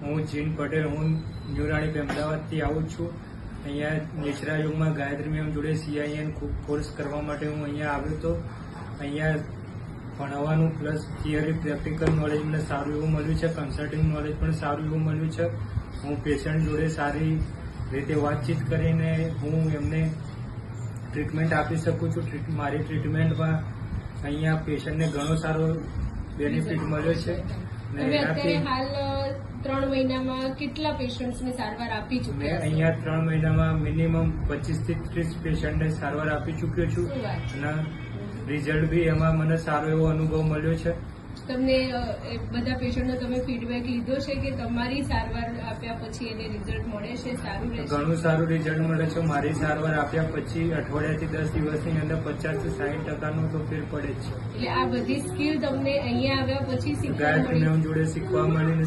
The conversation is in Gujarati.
હું જીન પટેલ, હું ન્યુરાણી અમદાવાદથી આવું છું. અહીંયા નેચરા યોગમાં ગાયત્રી મેમ જોડે CIN કોર્સ કરવા માટે હું અહીંયા આવ્યો હતો. અહીંયા ભણવાનું પ્લસ થિયરી પ્રેક્ટિકલ નોલેજ મને સારું એવું મળ્યું છે. કન્સલ્ટિંગ નોલેજ પણ સારું એવું મળ્યું છે. હું પેશન્ટ જોડે સારી રીતે વાતચીત કરીને હું એમને ટ્રીટમેન્ટ આપી શકું છું. મારી ટ્રીટમેન્ટમાં અહીંયા પેશન્ટને ઘણો સારો બેનિફિટ મળ્યો છે. તમે અત્યારે હાલ 3 મહિનામાં કેટલા પેશન્ટ્સને સારવાર આપી મેં ચૂક્યા છો? અહીંયા 3 મહિનામાં મિનિમમ 25 થી 30 પેશન્ટને સારવાર આપી ચૂક્યો છું અને રિઝલ્ટ બી એમાં મને સારો એવો અનુભવ મળ્યો છે. તમને બધા પેશન્ટનો તમે ફીડબેક લીધો છે કે તમારી સારવાર આપ્યા પછી એને રિઝલ્ટ મળે છે, સારું રહેશે? ઘણું સારું રિઝલ્ટ મળે છે. મારી સારવાર આપ્યા પછી અઠવાડિયાથી 10 દિવસની અંદર 50 થી 60% તો ફેર પડે જ છે. એટલે આ બધી સ્કિલ તમને અહીંયા આવ્યા પછી શીખવા ગાયત્રી મળી? મેમ જોડે શીખવા મળી.